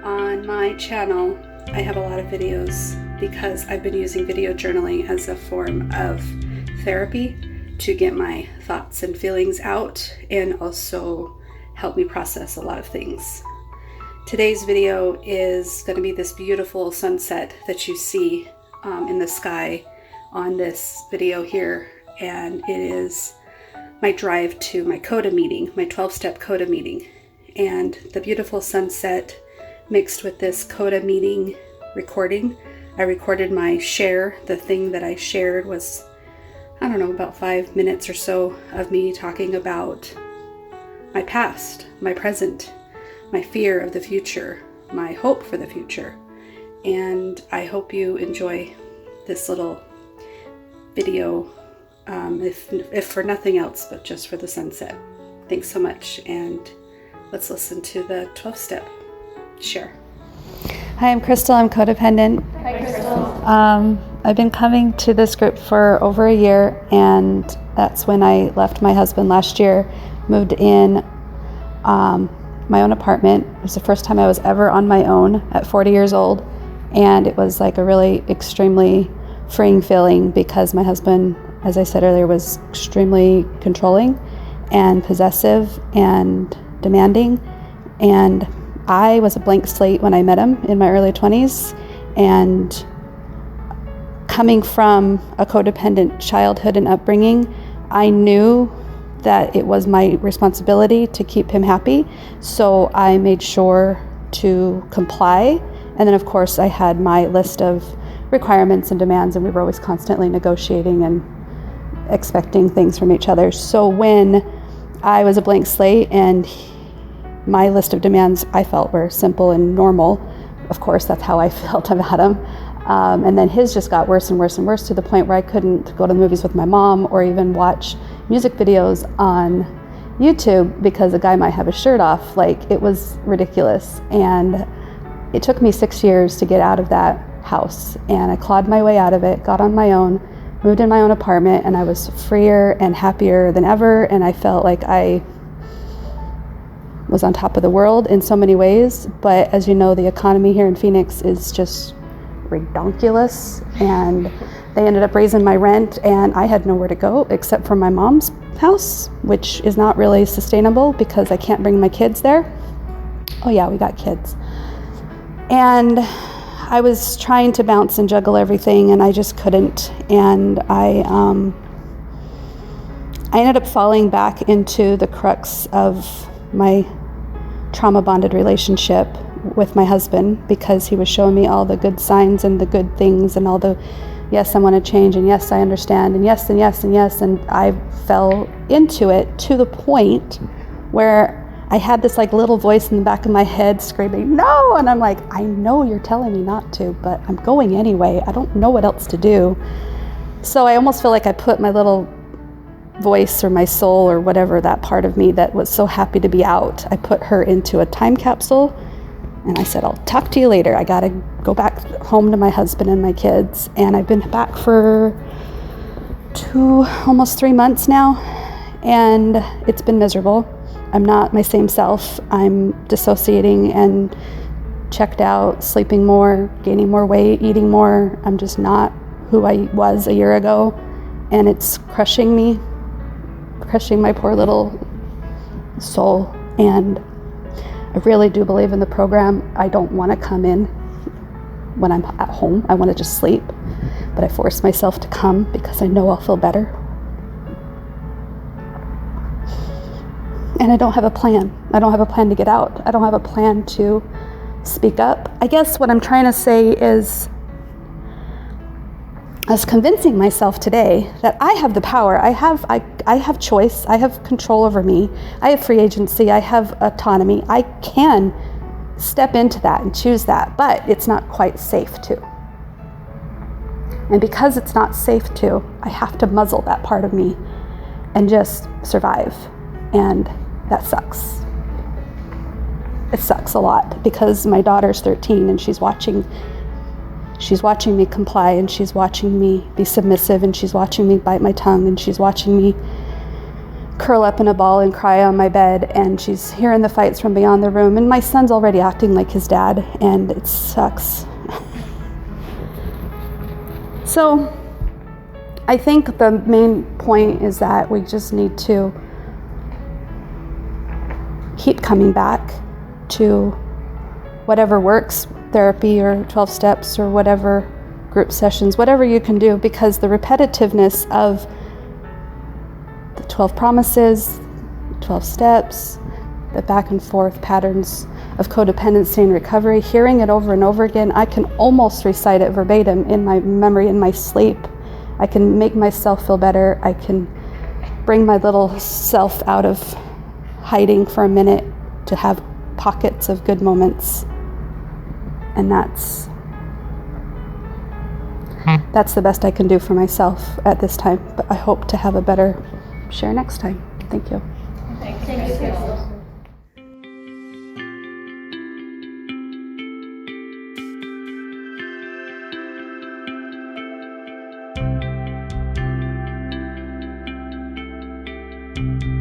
On my channel, I have a lot of videos because I've been using video journaling as a form of therapy to get my thoughts and feelings out and also help me process a lot of things. Today's video is going to be this beautiful sunset that you see in the sky on this video here, and it is my drive to my CODA meeting, my 12-step CODA meeting. And the beautiful sunset mixed with this CODA meeting recording. I recorded my share. The thing that I shared was, I don't know, about 5 minutes or so of me talking about my past, my present, my fear of the future, my hope for the future. And I hope you enjoy this little video, if for nothing else, but just for the sunset. Thanks so much, and let's listen to the 12-step share. Hi, I'm Crystal. I'm codependent. Hi, Crystal. I've been coming to this group for over a year, and that's when I left my husband last year, moved in my own apartment. It was the first time I was ever on my own at 40 years old, and it was like a really extremely freeing feeling because my husband, as I said earlier, was extremely controlling and possessive and demanding, and I was a blank slate when I met him in my early 20s, and coming from a codependent childhood and upbringing, I knew that it was my responsibility to keep him happy, so I made sure to comply. And then of course I had my list of requirements and demands, and we were always constantly negotiating and expecting things from each other. So when I was a blank slate and my list of demands I felt were simple and normal, of course that's how I felt about him. And then his just got worse and worse and worse to the point where I couldn't go to the movies with my mom or even watch music videos on YouTube because a guy might have his shirt off. Like, it was ridiculous. And it took me 6 years to get out of that house, and I clawed my way out of it, got on my own, moved in my own apartment, and I was freer and happier than ever, and I felt like I was on top of the world in so many ways. But as you know, the economy here in Phoenix is just redonkulous, and they ended up raising my rent, and I had nowhere to go except for my mom's house, which is not really sustainable because I can't bring my kids there. Oh yeah, we got kids. And I was trying to bounce and juggle everything, and I just couldn't. And I ended up falling back into the crux of my trauma-bonded relationship with my husband, because he was showing me all the good signs and the good things and all the, yes, I want to change, and yes, I understand, and yes, and yes, and yes. And I fell into it to the point where I had this like little voice in the back of my head screaming, no! And I'm like, I know you're telling me not to, but I'm going anyway. I don't know what else to do. So I almost feel like I put my little voice or my soul or whatever, that part of me that was so happy to be out, I put her into a time capsule, and I said, I'll talk to you later. I gotta go back home to my husband and my kids. And I've been back for almost 3 months now, and it's been miserable. I'm not my same self. I'm dissociating and checked out, sleeping more, gaining more weight, eating more. I'm just not who I was a year ago, and it's crushing me, crushing my poor little soul. And I really do believe in the program. I don't want to come in when I'm at home. I want to just sleep, but I force myself to come because I know I'll feel better. And I don't have a plan. I don't have a plan to get out. I don't have a plan to speak up. I guess what I'm trying to say is, I was convincing myself today that I have the power. I have choice. I have control over me. I have free agency. I have autonomy. I can step into that and choose that, but it's not quite safe to. And because it's not safe to, I have to muzzle that part of me and just survive. And that sucks. It sucks a lot because my daughter's 13 and she's watching me comply, and she's watching me be submissive, and she's watching me bite my tongue, and she's watching me curl up in a ball and cry on my bed, and she's hearing the fights from beyond the room, and my son's already acting like his dad, and it sucks. So I think the main point is that we just need to keep coming back to whatever works, therapy or 12 steps or whatever, group sessions, whatever you can do, because the repetitiveness of the 12 promises, 12 steps, the back and forth patterns of codependency and recovery, hearing it over and over again, I can almost recite it verbatim in my memory, in my sleep. I can make myself feel better. I can bring my little self out of hiding for a minute to have pockets of good moments. And that's the best I can do for myself at this time. But I hope to have a better share next time. Thank you. Thank you, Crystal. you.